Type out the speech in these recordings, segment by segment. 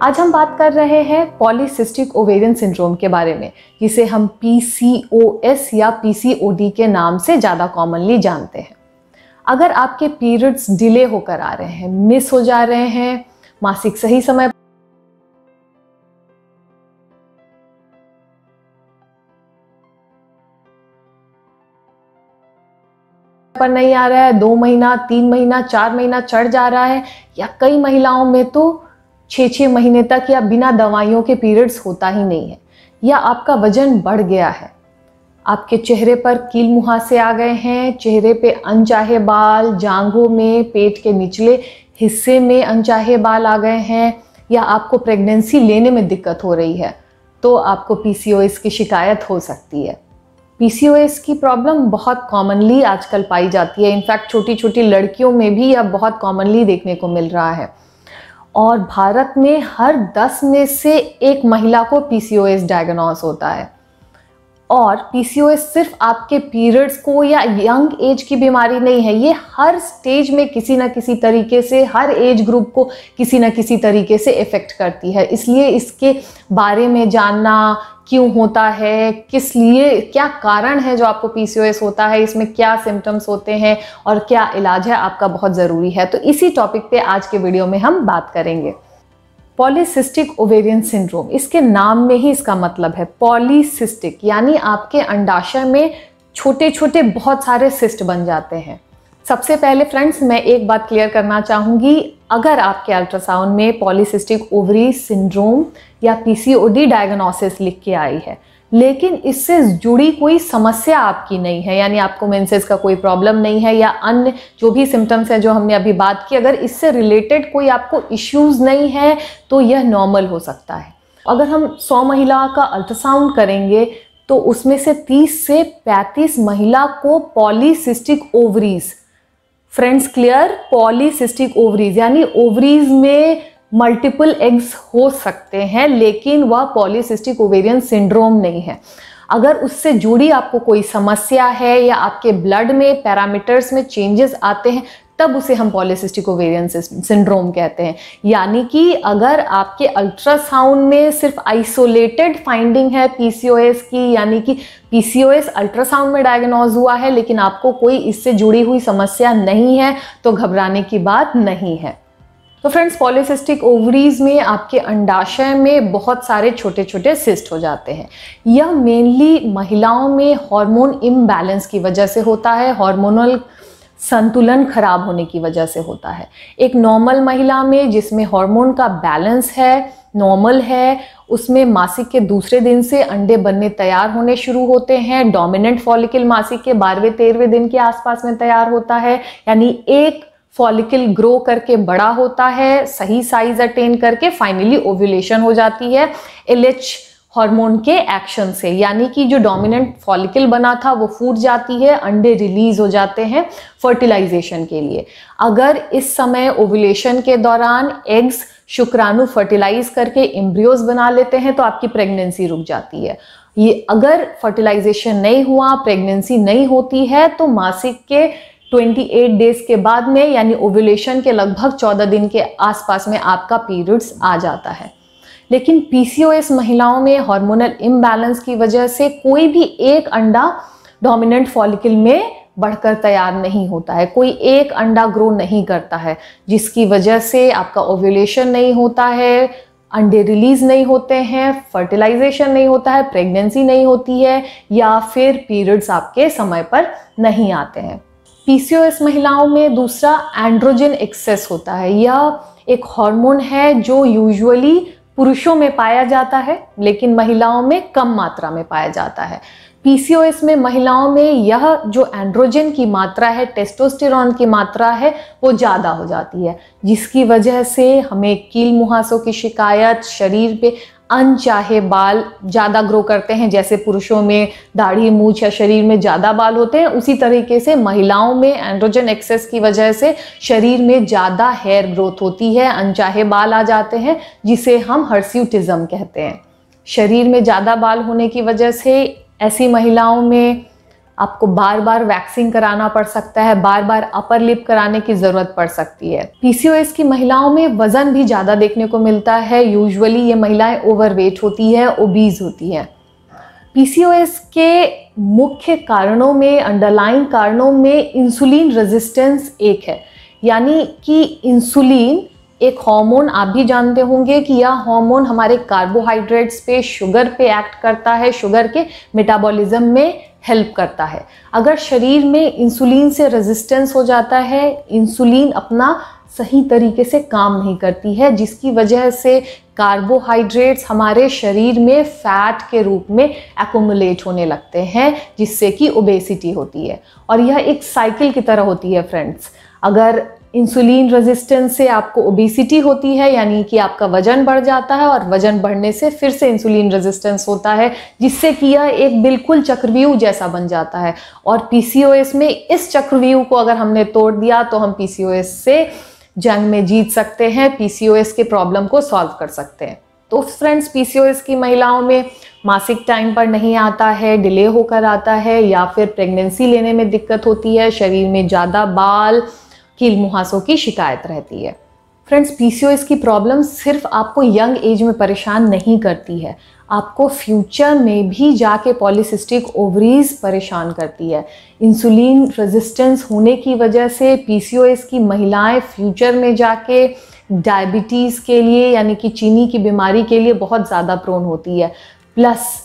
आज हम बात कर रहे हैं पॉलीसिस्टिक ओवेरियन सिंड्रोम के बारे में, जिसे हम PCOS या PCOD के नाम से ज़्यादा कॉमनली जानते हैं। अगर आपके पीरियड्स डिले होकर आ रहे हैं, मिस हो जा रहे हैं, मासिक सही समय पर नहीं आ रहा है, 2 महीना, 3 महीना, 4 महीना चढ़ जा रहा है, या कई महिलाओं में तो 6-6 महीने तक या बिना दवाइयों के पीरियड्स होता ही नहीं है, या आपका वजन बढ़ गया है, आपके चेहरे पर कील मुहासे आ गए हैं, चेहरे पे अनचाहे बाल, जांघों में, पेट के निचले हिस्से में अनचाहे बाल आ गए हैं, या आपको प्रेगनेंसी लेने में दिक्कत हो रही है, तो आपको PCOS की शिकायत हो सकती है। PCOS की प्रॉब्लम बहुत कॉमनली आजकल पाई जाती है। इनफैक्ट छोटी छोटी लड़कियों में भी अब बहुत कॉमनली देखने को मिल रहा है, और भारत में हर 10 में से 1 महिला को PCOS डायग्नोस होता है। और PCOS सिर्फ आपके पीरियड्स को या यंग एज की बीमारी नहीं है, ये हर स्टेज में किसी न किसी तरीके से, हर एज ग्रुप को किसी न किसी तरीके से इफ़ेक्ट करती है। इसलिए इसके बारे में जानना, क्यों होता है, किस लिए, क्या कारण है जो आपको PCOS होता है, इसमें क्या सिम्टम्स होते हैं और क्या इलाज है, आपका बहुत ज़रूरी है। तो इसी टॉपिक पे आज के वीडियो में हम बात करेंगे। पॉलीसिस्टिक ओवेरियन सिंड्रोम, इसके नाम में ही इसका मतलब है पॉलीसिस्टिक, यानी आपके अंडाशय में छोटे छोटे बहुत सारे सिस्ट बन जाते हैं। सबसे पहले फ्रेंड्स, मैं एक बात क्लियर करना चाहूँगी, अगर आपके अल्ट्रासाउंड में पॉलीसिस्टिक ओवरी सिंड्रोम या PCOD डायग्नोसिस लिख के आई है, लेकिन इससे जुड़ी कोई समस्या आपकी नहीं है, यानी आपको मेंसेस का कोई प्रॉब्लम नहीं है, या अन्य जो भी सिम्टम्स है जो हमने अभी बात की, अगर इससे रिलेटेड कोई आपको इश्यूज नहीं है, तो यह नॉर्मल हो सकता है। अगर हम 100 महिला का अल्ट्रासाउंड करेंगे तो उसमें से 30 से 35 महिला को polycystic ovaries, friends clear, polycystic ovaries यानी ओवरीज में मल्टीपल एग्स हो सकते हैं, लेकिन वह पॉलीसिस्टिक ओवेरियन सिंड्रोम नहीं है। अगर उससे जुड़ी आपको कोई समस्या है या आपके ब्लड में पैरामीटर्स में चेंजेस आते हैं, तब उसे हम पॉलीसिस्टिक ओवेरियन सिंड्रोम कहते हैं। यानी कि अगर आपके अल्ट्रासाउंड में सिर्फ आइसोलेटेड फाइंडिंग है PCOS की, यानी कि PCOS अल्ट्रासाउंड में डायग्नोज हुआ है, लेकिन आपको कोई इससे जुड़ी हुई समस्या नहीं है, तो घबराने की बात नहीं है। तो फ्रेंड्स, पॉलीसिस्टिक ओवरीज में आपके अंडाशय में बहुत सारे छोटे छोटे सिस्ट हो जाते हैं। यह मेनली महिलाओं में हार्मोन इम्बैलेंस की वजह से होता है, हार्मोनल संतुलन खराब होने की वजह से होता है। एक नॉर्मल महिला में जिसमें हार्मोन का बैलेंस है, नॉर्मल है, उसमें मासिक के दूसरे दिन से अंडे बनने तैयार होने शुरू होते हैं। डोमिनेंट फॉलिकल मासिक के 12वें-13वें दिन के आसपास में तैयार होता है, यानी एक फॉलिकल ग्रो करके बड़ा होता है, सही साइज अटेन करके फाइनली ओव्यूलेशन हो जाती है LH हार्मोन के एक्शन से, यानी कि जो डोमिनेंट फॉलिकल बना था वो फूट जाती है, अंडे रिलीज हो जाते हैं फर्टिलाइजेशन के लिए। अगर इस समय ओव्यूलेशन के दौरान एग्स शुक्राणु फर्टिलाइज करके एम्ब्रियोज बना लेते हैं, तो आपकी प्रेगनेंसी रुक जाती है। ये अगर फर्टिलाइजेशन नहीं हुआ, प्रेगनेंसी नहीं होती है, तो मासिक के 28 डेज के बाद में, यानी ओव्यूलेशन के लगभग 14 दिन के आसपास में आपका पीरियड्स आ जाता है। लेकिन PCOS महिलाओं में हार्मोनल इम्बैलेंस की वजह से कोई भी एक अंडा डोमिनेंट फॉलिकल में बढ़कर तैयार नहीं होता है, कोई एक अंडा ग्रो नहीं करता है, जिसकी वजह से आपका ओव्यूलेशन नहीं होता है, अंडे रिलीज नहीं होते हैं, फर्टिलाइजेशन नहीं होता है, प्रेगनेंसी नहीं होती है, या फिर पीरियड्स आपके समय पर नहीं आते हैं। PCOS महिलाओं में दूसरा एंड्रोजन एक्सेस होता है। यह एक हार्मोन है जो यूजुअली पुरुषों में पाया जाता है, लेकिन महिलाओं में कम मात्रा में पाया जाता है। PCOS में महिलाओं में यह जो एंड्रोजन की मात्रा है, टेस्टोस्टेरॉन की मात्रा है, वो ज़्यादा हो जाती है, जिसकी वजह से हमें कील मुहासों की शिकायत, शरीर पे अनचाहे बाल ज़्यादा ग्रो करते हैं। जैसे पुरुषों में दाढ़ी, मूंछ या शरीर में ज़्यादा बाल होते हैं, उसी तरीके से महिलाओं में एंड्रोजन एक्सेस की वजह से शरीर में ज़्यादा हेयर ग्रोथ होती है, अनचाहे बाल आ जाते हैं, जिसे हम हर्स्यूटिज्म कहते हैं। शरीर में ज़्यादा बाल होने की वजह से ऐसी महिलाओं में आपको बार बार वैक्सिंग कराना पड़ सकता है, बार बार अपर लिप कराने की ज़रूरत पड़ सकती है। पीसीओएस की महिलाओं में वज़न भी ज़्यादा देखने को मिलता है। यूजुअली ये महिलाएं ओवरवेट होती है, ओबीज होती हैं। पीसीओएस के मुख्य कारणों में, अंडरलाइन कारणों में इंसुलिन रेजिस्टेंस एक है। यानी कि इंसुलिन एक हार्मोन, आप भी जानते होंगे कि यह हार्मोन हमारे कार्बोहाइड्रेट्स पे, शुगर पे एक्ट करता है, शुगर के मेटाबॉलिज्म में हेल्प करता है। अगर शरीर में इंसुलिन से रेजिस्टेंस हो जाता है, इंसुलिन अपना सही तरीके से काम नहीं करती है, जिसकी वजह से कार्बोहाइड्रेट्स हमारे शरीर में फैट के रूप में एक्युमुलेट होने लगते हैं, जिससे कि ओबेसिटी होती है। और यह एक साइकिल की तरह होती है फ्रेंड्स। अगर इंसुलिन रेजिस्टेंस से आपको ओबेसिटी होती है, यानी कि आपका वजन बढ़ जाता है, और वजन बढ़ने से फिर से इंसुलिन रेजिस्टेंस होता है, जिससे कि यह एक बिल्कुल चक्रव्यूह जैसा बन जाता है। और पीसीओएस में इस चक्रव्यूह को अगर हमने तोड़ दिया तो हम पीसीओएस से जंग में जीत सकते हैं, पीसीओएस के प्रॉब्लम को सॉल्व कर सकते हैं। तो फ्रेंड्स, पीसीओएस की महिलाओं में मासिक टाइम पर नहीं आता है, डिले होकर आता है, या फिर प्रेगनेंसी लेने में दिक्कत होती है, शरीर में ज़्यादा बाल, कील मुहासों की शिकायत रहती है। फ्रेंड्स, पीसीओएस की प्रॉब्लम सिर्फ आपको यंग एज में परेशान नहीं करती है, आपको फ्यूचर में भी जाके पॉलीसिस्टिक ओवरीज परेशान करती है। इंसुलिन रेजिस्टेंस होने की वजह से पीसीओएस की महिलाएं फ्यूचर में जाके डायबिटीज़ के लिए, यानी कि चीनी की बीमारी के लिए बहुत ज़्यादा प्रोन होती है। प्लस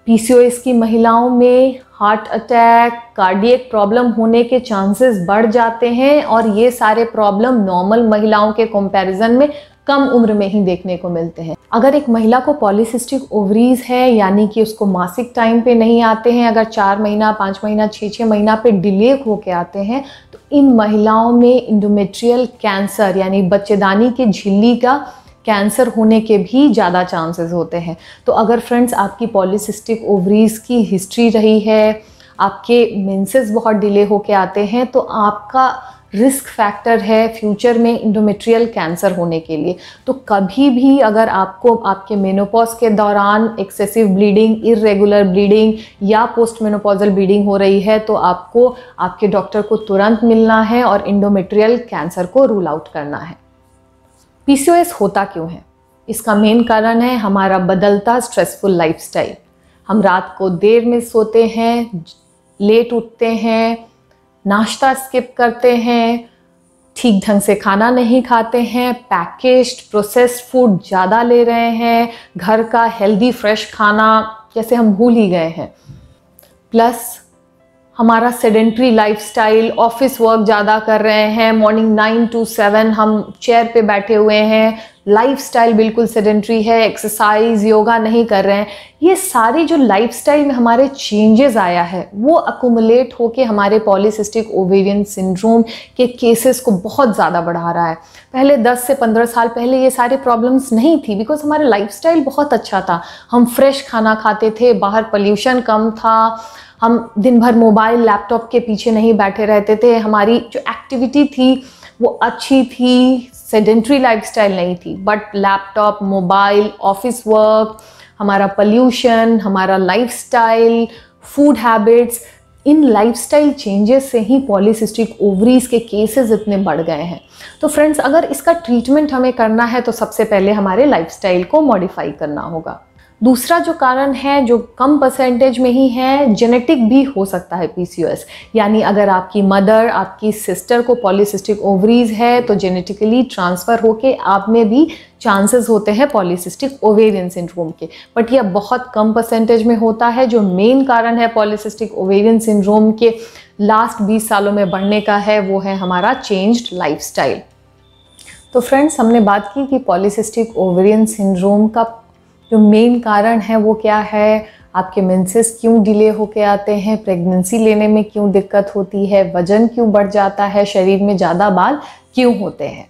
पीसीओएस की महिलाओं में हार्ट अटैक, कार्डियक प्रॉब्लम होने के चांसेस बढ़ जाते हैं, और ये सारे प्रॉब्लम नॉर्मल महिलाओं के कंपैरिजन में कम उम्र में ही देखने को मिलते हैं। अगर एक महिला को पॉलीसिस्टिक ओवरीज है, यानी कि उसको मासिक टाइम पे नहीं आते हैं, अगर 4 महीना, 5 महीना, 6 महीना पे डिले होके आते हैं, तो इन महिलाओं में इंडोमेट्रियल कैंसर, यानी बच्चेदानी की झिल्ली का कैंसर होने के भी ज़्यादा चांसेस होते हैं। तो अगर फ्रेंड्स आपकी पॉलीसिस्टिक ओवरीज की हिस्ट्री रही है, आपके मेंसेस बहुत डिले होके आते हैं, तो आपका रिस्क फैक्टर है फ्यूचर में इंडोमेट्रियल कैंसर होने के लिए। तो कभी भी अगर आपको आपके मेनोपॉज के दौरान एक्सेसिव ब्लीडिंग, इर्रेगुलर ब्लीडिंग या पोस्ट मेनोपॉजल ब्लीडिंग हो रही है, तो आपको आपके डॉक्टर को तुरंत मिलना है और इंडोमेट्रियल कैंसर को रूल आउट करना है। पीसीओएस होता क्यों है? इसका मेन कारण है हमारा बदलता स्ट्रेसफुल लाइफस्टाइल। हम रात को देर में सोते हैं, लेट उठते हैं, नाश्ता स्किप करते हैं, ठीक ढंग से खाना नहीं खाते हैं, पैकेज्ड प्रोसेस्ड फूड ज़्यादा ले रहे हैं, घर का हेल्दी फ्रेश खाना जैसे हम भूल ही गए हैं। प्लस हमारा सेडेंट्री लाइफस्टाइल, ऑफिस वर्क ज़्यादा कर रहे हैं, मॉर्निंग 9 to 7 हम चेयर पे बैठे हुए हैं, लाइफस्टाइल बिल्कुल सेडेंट्री है, एक्सरसाइज, योगा नहीं कर रहे हैं। ये सारी जो लाइफस्टाइल में हमारे चेंजेस आया है, वो अकुमुलेट होके हमारे पॉलीसिस्टिक ओवेरियन सिंड्रोम के केसेस को बहुत ज़्यादा बढ़ा रहा है। पहले 10 से 15 साल पहले ये सारे प्रॉब्लम्स नहीं थी, बिकॉज हमारा लाइफस्टाइल बहुत अच्छा था। हम फ्रेश खाना खाते थे, बाहर पोल्यूशन कम था, हम दिन भर मोबाइल, लैपटॉप के पीछे नहीं बैठे रहते थे, हमारी जो एक्टिविटी थी वो अच्छी थी, सेडेंट्री लाइफस्टाइल नहीं थी। But laptop, mobile, office work, हमारा पोल्यूशन, हमारा लाइफस्टाइल, फूड हैबिट्स, इन लाइफस्टाइल चेंजेस से ही पॉलीसिस्टिक ओवरीज के केसेस इतने बढ़ गए हैं। तो फ्रेंड्स, अगर इसका ट्रीटमेंट हमें करना है तो सबसे पहले हमारे लाइफस्टाइल को मॉडिफाई करना होगा। दूसरा जो कारण है, जो कम परसेंटेज में ही है, जेनेटिक भी हो सकता है पीसीओएस। यानी अगर आपकी मदर, आपकी सिस्टर को पॉलीसिस्टिक ओवरीज है तो जेनेटिकली ट्रांसफ़र होके आप में भी चांसेस होते हैं पॉलीसिस्टिक ओवेरियन सिंड्रोम के। बट यह बहुत कम परसेंटेज में होता है। जो मेन कारण है पॉलीसिस्टिक ओवेरियन सिंड्रोम के लास्ट 20 सालों में बढ़ने का है, वो है हमारा चेंज्ड लाइफस्टाइल। तो फ्रेंड्स, हमने बात की कि पॉलीसिस्टिक ओवेरियन सिंड्रोम का जो मेन कारण है वो क्या है, आपके मेंसेस क्यों डिले होके आते हैं, प्रेगनेंसी लेने में क्यों दिक्कत होती है, वजन क्यों बढ़ जाता है, शरीर में ज़्यादा बाल क्यों होते हैं।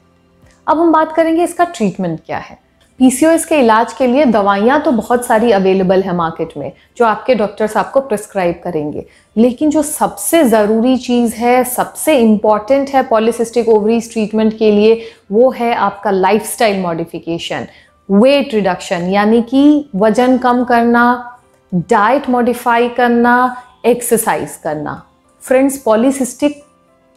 अब हम बात करेंगे इसका ट्रीटमेंट क्या है। पीसीओएस के इलाज के लिए दवाइयाँ तो बहुत सारी अवेलेबल है मार्केट में, जो आपके डॉक्टर्स आपको प्रिस्क्राइब करेंगे। लेकिन जो सबसे ज़रूरी चीज़ है, सबसे इम्पॉर्टेंट है पॉलीसिस्टिक ओवरीज ट्रीटमेंट के लिए, वो है आपका लाइफस्टाइल मॉडिफिकेशन, वेट रिडक्शन, यानी कि वजन कम करना, डाइट मॉडिफाई करना, एक्सरसाइज करना। फ्रेंड्स, पॉलीसिस्टिक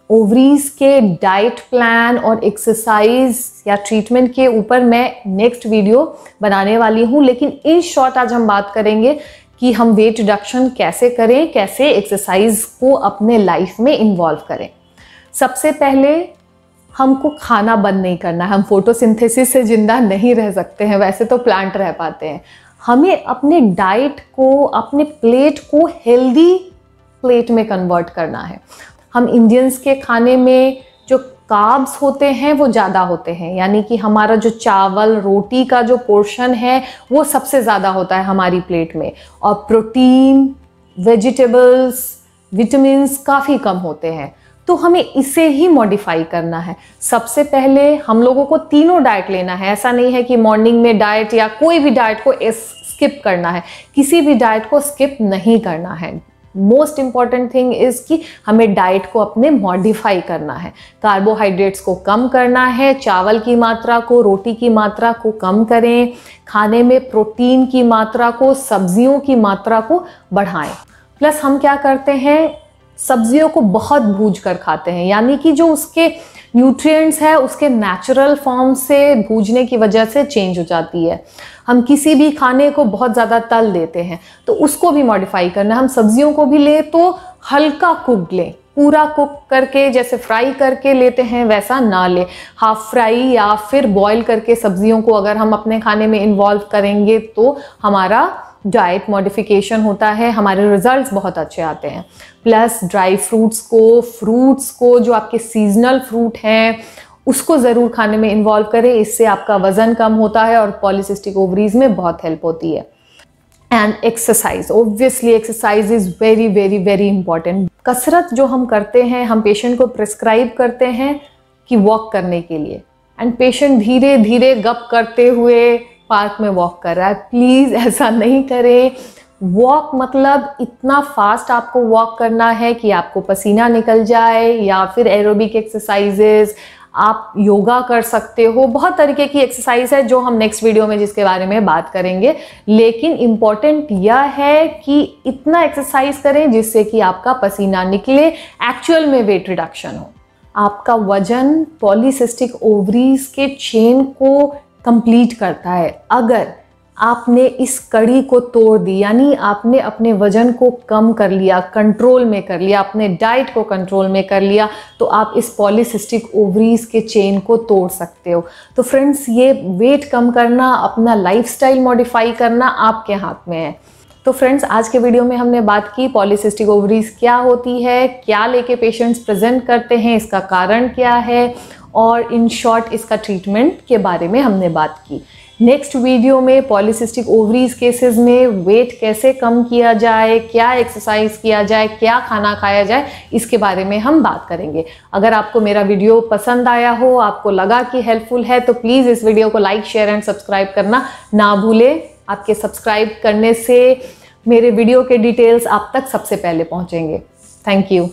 ओवरीज के डाइट प्लान और एक्सरसाइज या ट्रीटमेंट के ऊपर मैं नेक्स्ट वीडियो बनाने वाली हूँ, लेकिन इन शॉर्ट आज हम बात करेंगे कि हम वेट रिडक्शन कैसे करें, कैसे एक्सरसाइज को अपने लाइफ में इन्वॉल्व करें। सबसे पहले हमको खाना बंद नहीं करना है। हम फोटोसिंथेसिस से जिंदा नहीं रह सकते हैं, वैसे तो प्लांट रह पाते हैं। हमें अपने डाइट को, अपने प्लेट को हेल्दी प्लेट में कन्वर्ट करना है। हम इंडियंस के खाने में जो कार्ब्स होते हैं वो ज़्यादा होते हैं, यानी कि हमारा जो चावल रोटी का जो पोर्शन है वो सबसे ज़्यादा होता है हमारी प्लेट में, और प्रोटीन, वेजिटेबल्स, विटामिन्स काफ़ी कम होते हैं। तो हमें इसे ही मॉडिफाई करना है। सबसे पहले हम लोगों को तीनों डाइट लेना है। ऐसा नहीं है कि मॉर्निंग में डाइट या कोई भी डाइट को स्किप करना है, किसी भी डाइट को स्किप नहीं करना है। मोस्ट इंपॉर्टेंट थिंग इज कि हमें डाइट को अपने मॉडिफाई करना है। कार्बोहाइड्रेट्स को कम करना है, चावल की मात्रा को, रोटी की मात्रा को कम करें, खाने में प्रोटीन की मात्रा को, सब्जियों की मात्रा को बढ़ाएं। प्लस हम क्या करते हैं, सब्जियों को बहुत भूज कर खाते हैं, यानी कि जो उसके न्यूट्रिएंट्स है उसके नेचुरल फॉर्म से भूजने की वजह से चेंज हो जाती है। हम किसी भी खाने को बहुत ज़्यादा तल देते हैं, तो उसको भी मॉडिफाई करना। हम सब्जियों को भी ले तो हल्का कुक लें, पूरा कुक करके जैसे फ्राई करके लेते हैं वैसा ना ले। हाफ फ्राई या फिर बॉईल करके सब्जियों को अगर हम अपने खाने में इन्वॉल्व करेंगे तो हमारा डाइट मॉडिफिकेशन होता है, हमारे रिजल्ट्स बहुत अच्छे आते हैं। प्लस ड्राई फ्रूट्स को जो आपके सीजनल फ्रूट हैं उसको ज़रूर खाने में इन्वॉल्व करें, इससे आपका वज़न कम होता है और पॉलीसिस्टिक ओवरीज में बहुत हेल्प होती है। And exercise, obviously exercise is very very very important. कसरत जो हम करते हैं, हम पेशेंट को प्रिस्क्राइब करते हैं कि वॉक करने के लिए, एंड पेशेंट धीरे धीरे गप करते हुए पार्क में वॉक कर रहा है। प्लीज़ ऐसा नहीं करें। वॉक मतलब इतना फास्ट आपको वॉक करना है कि आपको पसीना निकल जाए, या फिर एरोबिक एक्सरसाइजेज, आप योगा कर सकते हो। बहुत तरीके की एक्सरसाइज है जो हम नेक्स्ट वीडियो में जिसके बारे में बात करेंगे, लेकिन इम्पॉर्टेंट यह है कि इतना एक्सरसाइज करें जिससे कि आपका पसीना निकले, एक्चुअल में वेट रिडक्शन हो। आपका वजन पॉलीसिस्टिक ओवरीज के चेन को कंप्लीट करता है। अगर आपने इस कड़ी को तोड़ दी, यानी आपने अपने वजन को कम कर लिया, कंट्रोल में कर लिया, अपने डाइट को कंट्रोल में कर लिया, तो आप इस पॉलीसिस्टिक ओवरीज के चेन को तोड़ सकते हो। तो फ्रेंड्स, ये वेट कम करना, अपना लाइफस्टाइल मॉडिफाई करना आपके हाथ में है। तो फ्रेंड्स, आज के वीडियो में हमने बात की पॉलीसिस्टिक ओवरीज क्या होती है, क्या लेके पेशेंट्स प्रेजेंट करते हैं, इसका कारण क्या है, और इन शॉर्ट इसका ट्रीटमेंट के बारे में हमने बात की। नेक्स्ट वीडियो में पॉलीसिस्टिक ओवरीज केसेस में वेट कैसे कम किया जाए, क्या एक्सरसाइज किया जाए, क्या खाना खाया जाए, इसके बारे में हम बात करेंगे। अगर आपको मेरा वीडियो पसंद आया हो, आपको लगा कि हेल्पफुल है, तो प्लीज़ इस वीडियो को लाइक, शेयर एंड सब्सक्राइब करना ना भूलें। आपके सब्सक्राइब करने से मेरे वीडियो के डिटेल्स आप तक सबसे पहले पहुंचेंगे। Thank you.